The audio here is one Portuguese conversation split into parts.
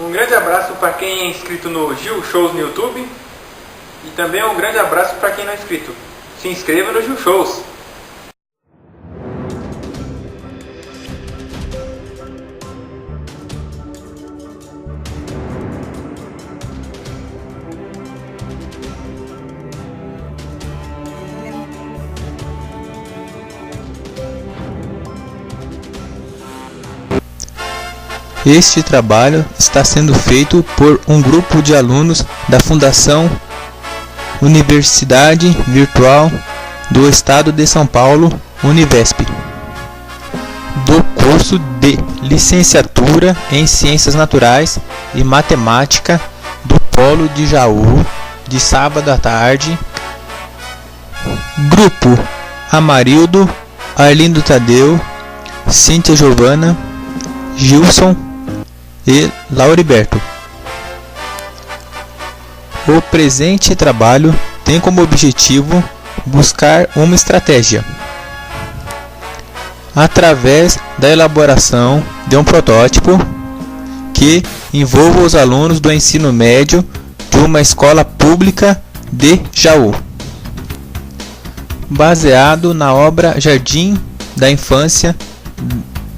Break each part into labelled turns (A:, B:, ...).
A: Um grande abraço para quem é inscrito no Gil Shows no YouTube e também um grande abraço para quem não é inscrito. Se inscreva no Gil Shows.
B: Este trabalho está sendo feito por um grupo de alunos da Fundação Universidade Virtual do Estado de São Paulo, Univesp, do curso de Licenciatura em Ciências Naturais e Matemática do Polo de Jaú, de sábado à tarde. Grupo Amarildo, Arlindo Tadeu, Cíntia Giovana, Gilson e Lauriberto. O presente trabalho tem como objetivo buscar uma estratégia através da elaboração de um protótipo que envolva os alunos do ensino médio de uma escola pública de Jaú, baseado na obra Jardim da Infância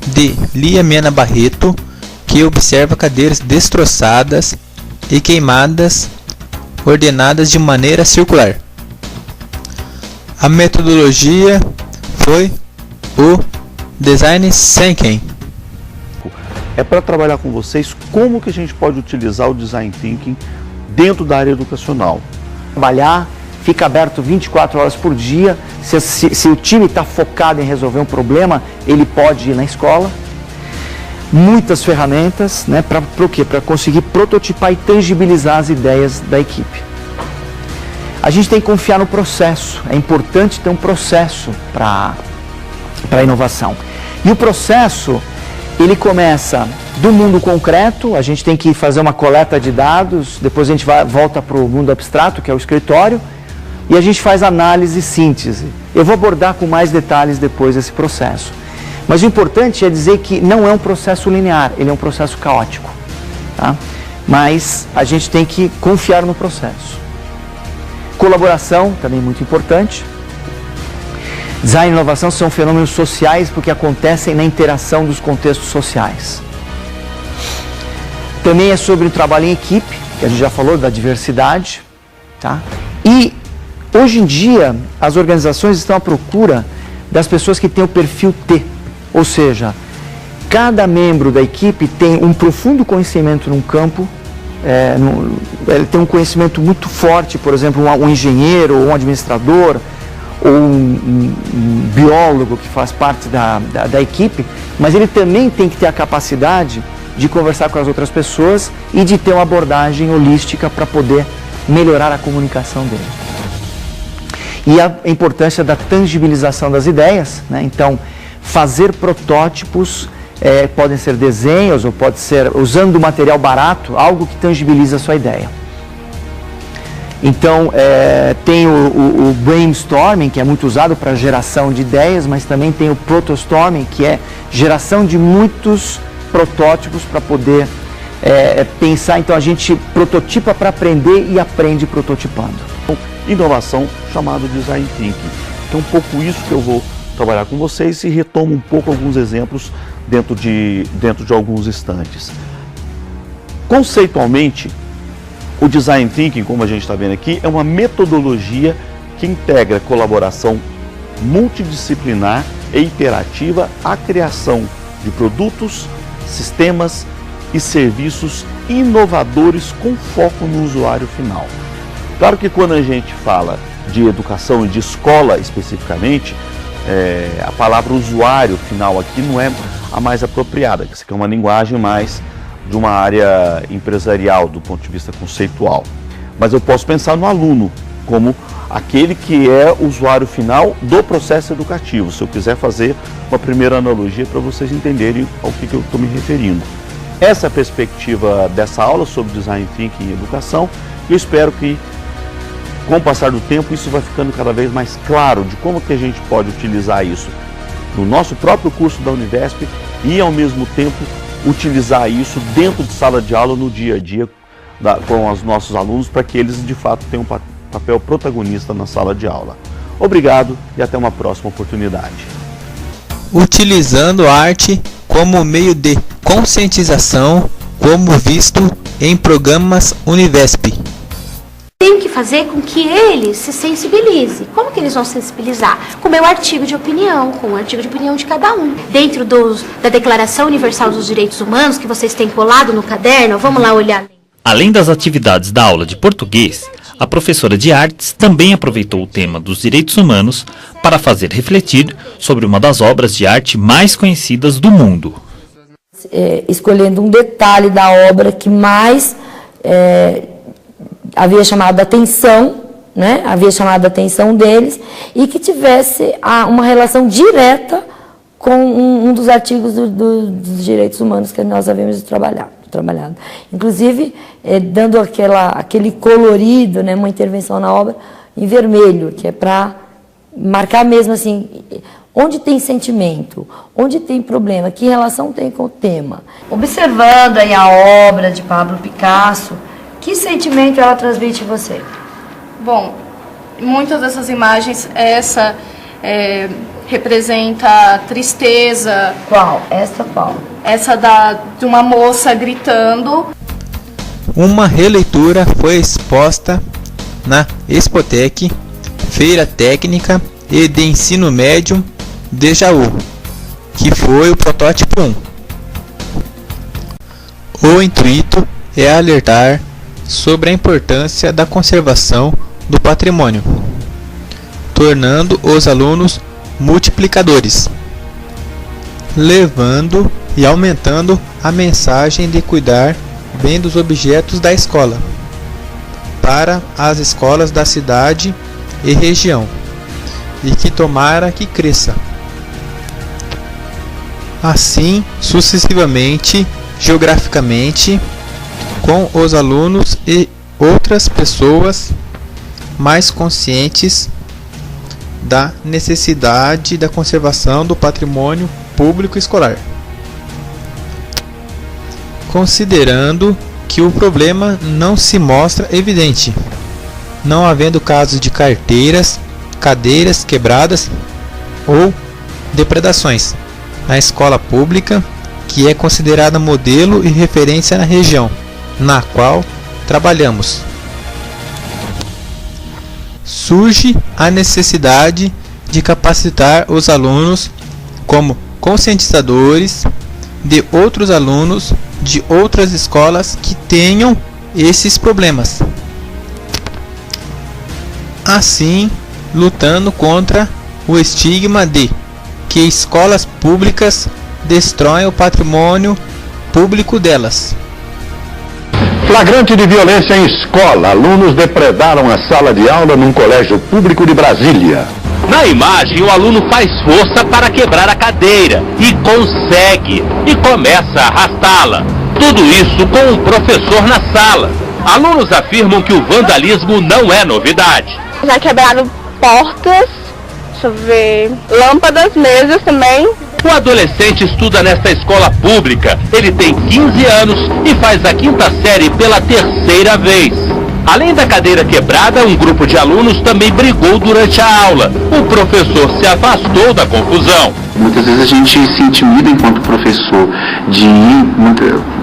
B: de Lia Mena Barreto, que observa cadeiras destroçadas e queimadas ordenadas de maneira circular. A metodologia foi o Design Thinking.
C: É para trabalhar com vocês como que a gente pode utilizar o Design Thinking dentro da área educacional.
D: Trabalhar, fica aberto 24 horas por dia. Se o time está focado em resolver um problema, ele pode ir na escola. Muitas ferramentas, né, para o quê? Para conseguir prototipar e tangibilizar as ideias da equipe. A gente tem que confiar no processo. É importante ter um processo para a inovação. E o processo, ele começa do mundo concreto. A gente tem que fazer uma coleta de dados, depois a gente volta para o mundo abstrato, que é o escritório, e a gente faz análise e síntese. Eu vou abordar com mais detalhes depois esse processo. Mas o importante é dizer que não é um processo linear, ele é um processo caótico. Tá? Mas a gente tem que confiar no processo. Colaboração, também muito importante. Design e inovação são fenômenos sociais porque acontecem na interação dos contextos sociais. Também é sobre o trabalho em equipe, que a gente já falou da diversidade. Tá? E hoje em dia as organizações estão à procura das pessoas que têm o perfil T. Ou seja, cada membro da equipe tem um profundo conhecimento num campo, ele tem um conhecimento muito forte, por exemplo, um engenheiro, ou um administrador, ou um biólogo que faz parte da equipe, mas ele também tem que ter a capacidade de conversar com as outras pessoas e de ter uma abordagem holística para poder melhorar a comunicação dele. E a importância da tangibilização das ideias, né? Então, fazer protótipos, podem ser desenhos ou pode ser usando material barato, algo que tangibiliza a sua ideia. Então, tem o brainstorming, que é muito usado para geração de ideias, mas também tem o protostorming, que é geração de muitos protótipos para poder pensar. Então, a gente prototipa para aprender e aprende prototipando.
C: Inovação chamado Design Thinking. Então, um pouco isso que eu vou trabalhar com vocês e retomo um pouco alguns exemplos dentro de alguns instantes. Conceitualmente, o Design Thinking, como a gente está vendo aqui, é uma metodologia que integra colaboração multidisciplinar e iterativa à criação de produtos, sistemas e serviços inovadores com foco no usuário final. Claro que quando a gente fala de educação e de escola especificamente, a palavra usuário final aqui não é a mais apropriada, que isso aqui é uma linguagem mais de uma área empresarial do ponto de vista conceitual. Mas eu posso pensar no aluno como aquele que é o usuário final do processo educativo, se eu quiser fazer uma primeira analogia para vocês entenderem ao que eu estou me referindo. Essa é a perspectiva dessa aula sobre Design Thinking e educação, e eu espero que com o passar do tempo isso vai ficando cada vez mais claro de como que a gente pode utilizar isso no nosso próprio curso da Univesp e ao mesmo tempo utilizar isso dentro de sala de aula no dia a dia com os nossos alunos, para que eles de fato tenham um papel protagonista na sala de aula. Obrigado e até uma próxima oportunidade.
B: Utilizando a arte como meio de conscientização, como visto em programas Univesp.
E: Tem que fazer com que eles se sensibilizem. Como que eles vão sensibilizar? Com o meu artigo de opinião, com o artigo de opinião de cada um. Dentro da Declaração Universal dos Direitos Humanos, que vocês têm colado no caderno, vamos lá olhar.
F: Além das atividades da aula de português, a professora de artes também aproveitou o tema dos direitos humanos para fazer refletir sobre uma das obras de arte mais conhecidas do mundo.
G: Escolhendo um detalhe da obra que mais havia chamado a atenção, né? Havia chamado a atenção deles e que tivesse uma relação direta com um dos artigos dos direitos humanos que nós havíamos trabalhado. Inclusive, dando aquele colorido, né? Uma intervenção na obra em vermelho, que é para marcar mesmo assim, onde tem sentimento, onde tem problema, que relação tem com o tema. Observando aí a obra de Pablo Picasso, que sentimento ela transmite em você?
H: Bom, muitas dessas imagens, essa representa tristeza.
G: Qual? Essa qual?
H: Essa de uma moça gritando.
B: Uma releitura foi exposta na Expotec, Feira Técnica e de Ensino Médio de Jaú, que foi o protótipo 1. O intuito é alertar sobre a importância da conservação do patrimônio, tornando os alunos multiplicadores, levando e aumentando a mensagem de cuidar bem dos objetos da escola para as escolas da cidade e região, e que tomara que cresça. Assim, sucessivamente, geograficamente, com os alunos e outras pessoas mais conscientes da necessidade da conservação do patrimônio público escolar, considerando que o problema não se mostra evidente, não havendo casos de carteiras, cadeiras quebradas ou depredações na escola pública, que é considerada modelo e referência na região na qual trabalhamos. Surge a necessidade de capacitar os alunos como conscientizadores de outros alunos de outras escolas que tenham esses problemas. Assim, lutando contra o estigma de que escolas públicas destroem o patrimônio público delas.
I: Flagrante de violência em escola. Alunos depredaram a sala de aula num colégio público de Brasília.
J: Na imagem, o aluno faz força para quebrar a cadeira e consegue, e começa a arrastá-la. Tudo isso com um professor na sala. Alunos afirmam que o vandalismo não é novidade.
K: Já quebraram portas, deixa eu ver, lâmpadas, mesas também.
J: O adolescente estuda nesta escola pública. Ele tem 15 anos e faz a 5ª série pela 3ª vez. Além da cadeira quebrada, um grupo de alunos também brigou durante a aula. O professor se afastou da confusão.
L: Muitas vezes a gente se intimida enquanto professor de ir,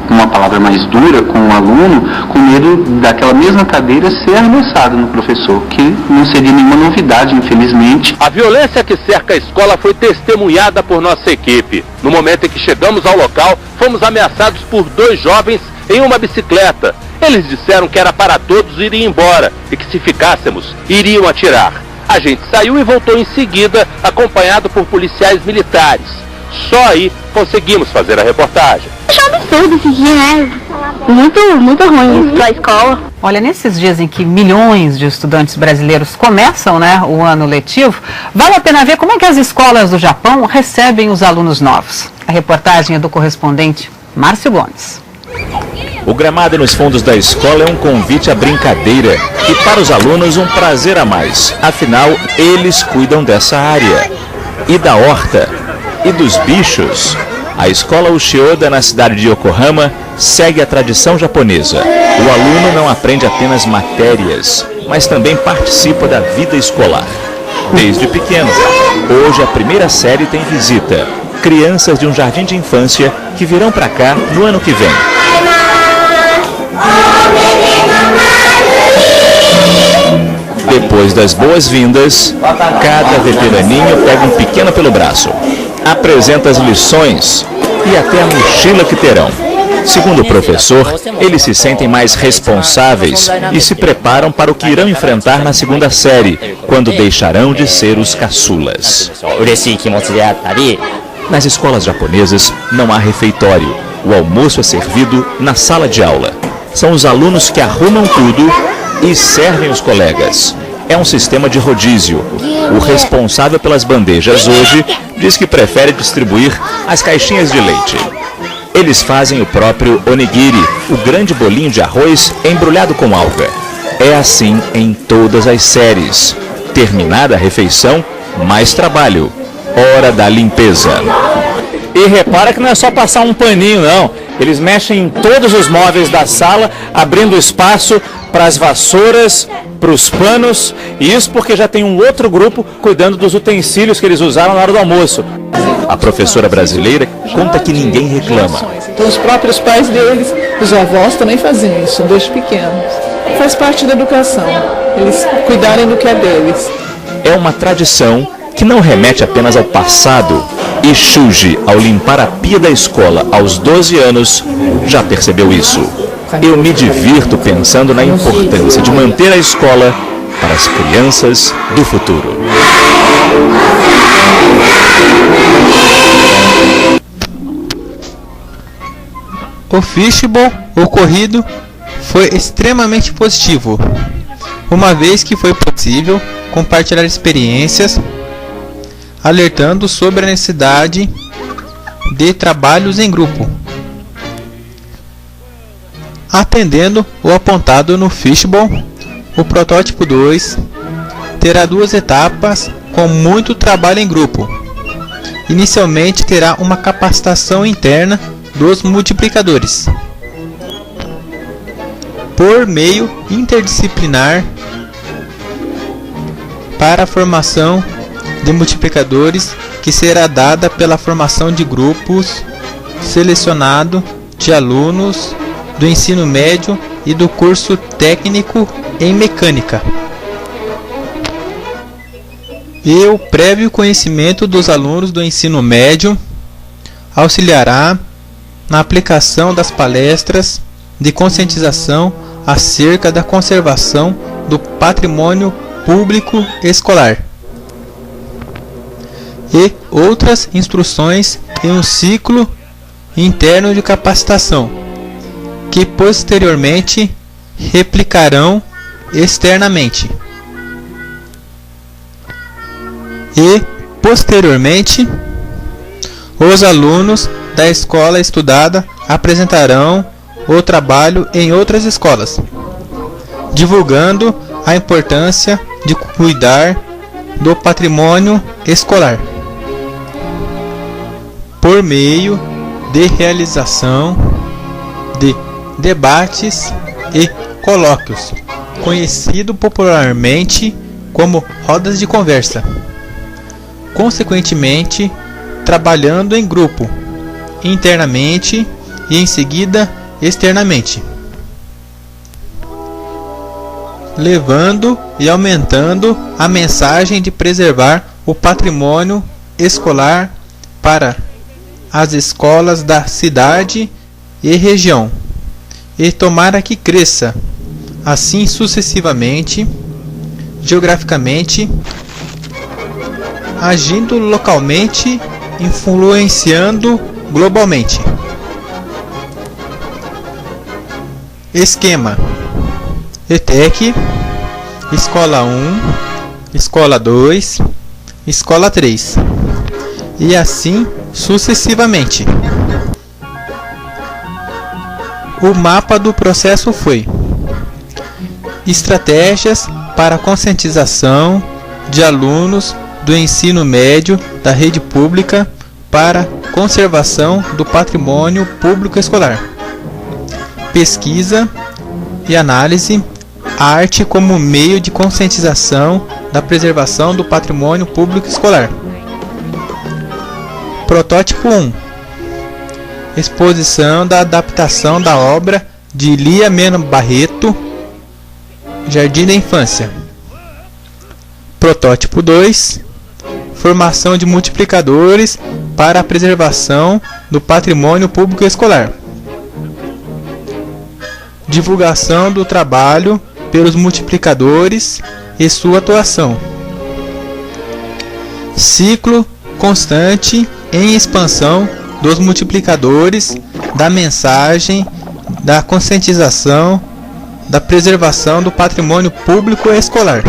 L: uma palavra mais dura com o aluno, com medo daquela mesma cadeira ser arremessada no professor, que não seria nenhuma novidade, infelizmente.
J: A violência que cerca a escola foi testemunhada por nossa equipe. No momento em que chegamos ao local, fomos ameaçados por 2 jovens em uma bicicleta. Eles disseram que era para todos irem embora e que se ficássemos, iriam atirar. A gente saiu e voltou em seguida, acompanhado por policiais militares. Só aí conseguimos fazer a reportagem.
K: Achei um absurdo esse dia, né? Muito ruim isso pra escola.
M: Olha, nesses dias em que milhões de estudantes brasileiros começam, né, o ano letivo, vale a pena ver como é que as escolas do Japão recebem os alunos novos. A reportagem é do correspondente Márcio Gomes.
N: O gramado nos fundos da escola é um convite à brincadeira e para os alunos um prazer a mais. Afinal, eles cuidam dessa área. E da horta. E dos bichos. A escola Ushioda, na cidade de Yokohama, segue a tradição japonesa. O aluno não aprende apenas matérias, mas também participa da vida escolar. Desde pequeno, hoje a primeira série tem visita. Crianças de um jardim de infância que virão para cá no ano que vem. Depois das boas-vindas, cada veteraninho pega um pequeno pelo braço, apresenta as lições e até a mochila que terão. Segundo o professor, eles se sentem mais responsáveis e se preparam para o que irão enfrentar na segunda série, quando deixarão de ser os caçulas. Nas escolas japonesas não há refeitório. O almoço é servido na sala de aula. São os alunos que arrumam tudo e servem os colegas. É um sistema de rodízio. O responsável pelas bandejas hoje diz que prefere distribuir as caixinhas de leite. Eles fazem o próprio onigiri, o grande bolinho de arroz embrulhado com alga. É assim em todas as séries. Terminada a refeição, mais trabalho. Hora da limpeza.
O: E repara que não é só passar um paninho, não. Eles mexem em todos os móveis da sala, abrindo espaço para as vassouras, para os panos, e isso porque já tem um outro grupo cuidando dos utensílios que eles usaram na hora do almoço.
N: A professora brasileira conta que ninguém reclama.
P: Então os próprios pais deles, os avós também faziam isso desde pequenos. Faz parte da educação, eles cuidarem do que é deles.
N: É uma tradição que não remete apenas ao passado. E Shuji, ao limpar a pia da escola aos 12 anos, já percebeu isso. Eu me divirto pensando na importância de manter a escola para as crianças do futuro.
B: O fishbowl ocorrido foi extremamente positivo, uma vez que foi possível compartilhar experiências, alertando sobre a necessidade de trabalhos em grupo. Atendendo o apontado no fishbowl, o protótipo 2 terá 2 etapas com muito trabalho em grupo. Inicialmente terá uma capacitação interna dos multiplicadores, por meio interdisciplinar, para a formação de multiplicadores, que será dada pela formação de grupos selecionado de alunos do ensino médio e do curso técnico em mecânica. E o prévio conhecimento dos alunos do ensino médio auxiliará na aplicação das palestras de conscientização acerca da conservação do patrimônio público escolar e outras instruções em um ciclo interno de capacitação, que posteriormente replicarão externamente. E, posteriormente, os alunos da escola estudada apresentarão o trabalho em outras escolas, divulgando a importância de cuidar do patrimônio escolar, por meio de realização de debates e colóquios, conhecido popularmente como rodas de conversa. Consequentemente, trabalhando em grupo, internamente e em seguida externamente, levando e aumentando a mensagem de preservar o patrimônio escolar para as escolas da cidade e região, e tomara que cresça, assim sucessivamente, geograficamente, agindo localmente, influenciando globalmente. Esquema: ETEC, Escola 1, Escola 2, Escola 3, e assim sucessivamente. O mapa do processo foi: estratégias para conscientização de alunos do ensino médio da rede pública para conservação do patrimônio público escolar. Pesquisa e análise, arte como meio de conscientização da preservação do patrimônio público escolar. Protótipo 1. Exposição da adaptação da obra de Lia Mena Barreto, Jardim da Infância. Protótipo 2. Formação de multiplicadores para a preservação do patrimônio público escolar. Divulgação do trabalho pelos multiplicadores e sua atuação. Ciclo constante em expansão dos multiplicadores, da mensagem, da conscientização, da preservação do patrimônio público escolar.